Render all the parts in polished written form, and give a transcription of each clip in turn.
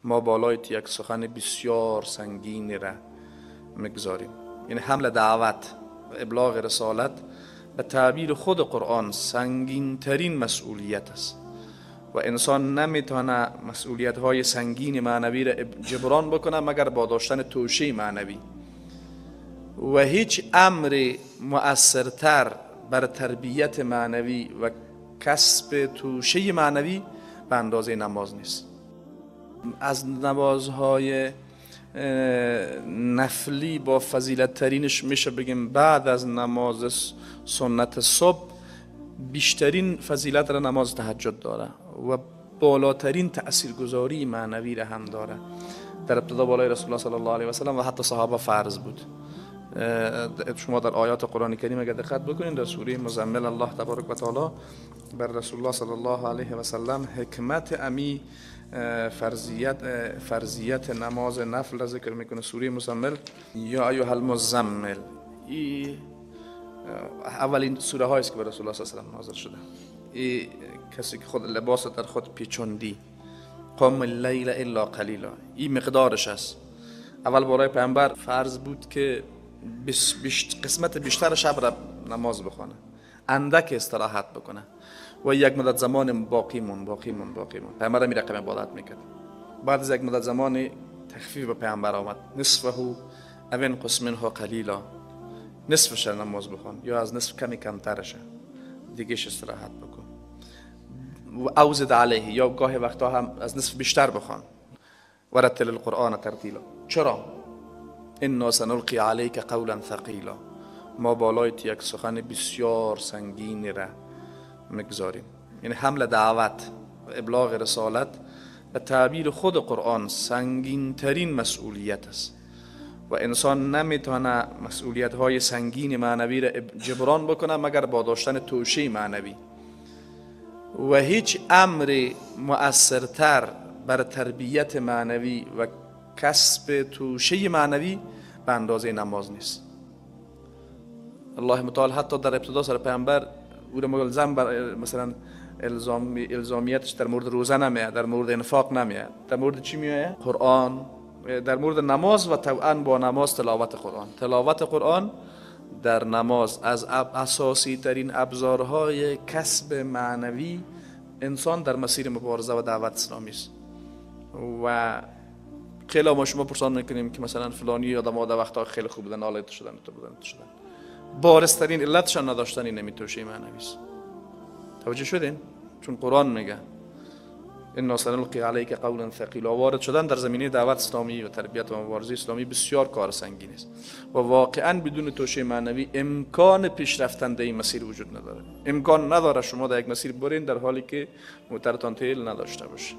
ما بالای یک سخن بسیار سنگین را مگذاریم. یعنی حمل دعوت و ابلاغ رسالت به تعبیر خود قرآن سنگین ترین مسئولیت است و انسان نمیتونه مسئولیت های سنگین معنوی را جبران بکنه مگر با داشتن توشه معنوی. و هیچ امر مؤثرتر بر تربیت معنوی و کسب توشه معنوی به اندازه نماز نیست. از نمازهای نفلی با فضیلت ترینش میشه بگیم بعد از نماز سنت صبح بیشترین فضیلت را نماز تهجد داره و بالاترین تأثیرگذاری معنوی را هم داره. در ابتدا بالای رسول الله صلی الله علیه و سلم و حتی صحابه فرض بود. شما در آیات قرآن کریم اگر دقت بکنید در سوره مزمل الله تبارک و تعالی بر رسول الله صلی الله علیه و سلم حکمت امی فرضیت نماز نفل را ذکر میکنه. سوره مزمل یا ایها المزمل اولین سوره هایی است که بر رسول الله صلی الله علیه و سلم نازل شده. این کسی که خود لباس در خود پیچوندی قم اللیل الا قلیلا، این مقدارش است. اول برای پیامبر فرض بود که قسمت بیشتر شب را نماز بخونه، اندک استراحت بکنه و یک مدت زمان باقی مون پیامبر می رقم عبادت میکرد. بعد از یک مدت زمان تخفیف به پیامبر آمد، نصفه او انقص منه قلیلا، نصفش نماز بخون یا از نصف کمی کمترشه دیگهش استراحت بکن. و اوزد علیه، یا گاهی وقتا هم از نصف بیشتر بخون. ورتل القرآن ترتیلا. چرا؟ انا سنلقی علیک قولا ثقیلا، ما بالای یک سخن بسیار سنگین را مگذاریم. یعنی حمل دعوت و ابلاغ رسالت به تعبیر خود قرآن سنگین ترین مسئولیت است و انسان نمیتونه مسئولیت های سنگین معنوی را جبران بکنه مگر با داشتن توشه معنوی. و هیچ امر مؤثرتر بر تربیت معنوی و کسب توشه معنوی به اندازه نماز نیست. الله متعال حتی در ابتدا سر پیامبر او را ملزم بر مثلا الزامیتش در مورد روزه نمیاد، در مورد انفاق نمیاد، در مورد چی میاد؟ قرآن. در مورد نماز و طبعا با نماز تلاوت قرآن. تلاوت قرآن در نماز از اساسی ترین ابزارهای کسب معنوی انسان در مسیر مبارزه و دعوت اسلامی است. و خیلی ما شما پرسان میکنیم که مثلا فلانی آدم ها در وقتا خیلی خوب بودن، آلایت شدن، بارسترین علتشان نداشتن این توشه معنوی است. توجه شدین؟ چون قرآن میگه انا سنلقی علیک قولا ثقیلا. وارد شدن در زمینه دعوت اسلامی و تربیت و مبارزه اسلامی بسیار کار سنگین است و واقعا بدون توشه معنوی امکان پیشرفتن در این مسیر وجود نداره. امکان نداره شما در یک مسیر برین در حالی که موترتان تیل نداشته باشه.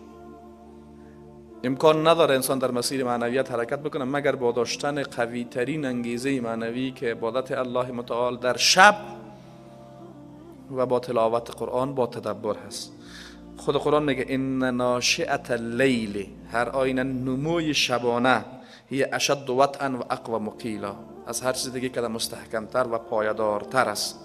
امکان نداره انسان در مسیر معنویت حرکت بکنه مگر با داشتن قوی ترین انگیزه معنوی که عبادت الله متعال در شب و با تلاوت قرآن با تدبر هست. خود قرآن میگه ان ناشئة اللیل، هر آینه نموی شبانه، هی اشد وطئا و اقوى مقیلا، از هر چیز دیگه که مستحکمتر و پایدارتر است.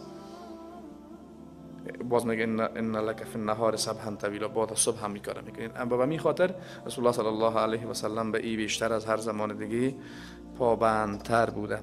باز میگه ان لک فی النهار سبحا طویلا، بعد صبح هم میکاره میکنین. اما به می خاطر رسول الله صلی الله علیه و سلم به ای بیشتر از هر زمان دیگه پابندتر بوده.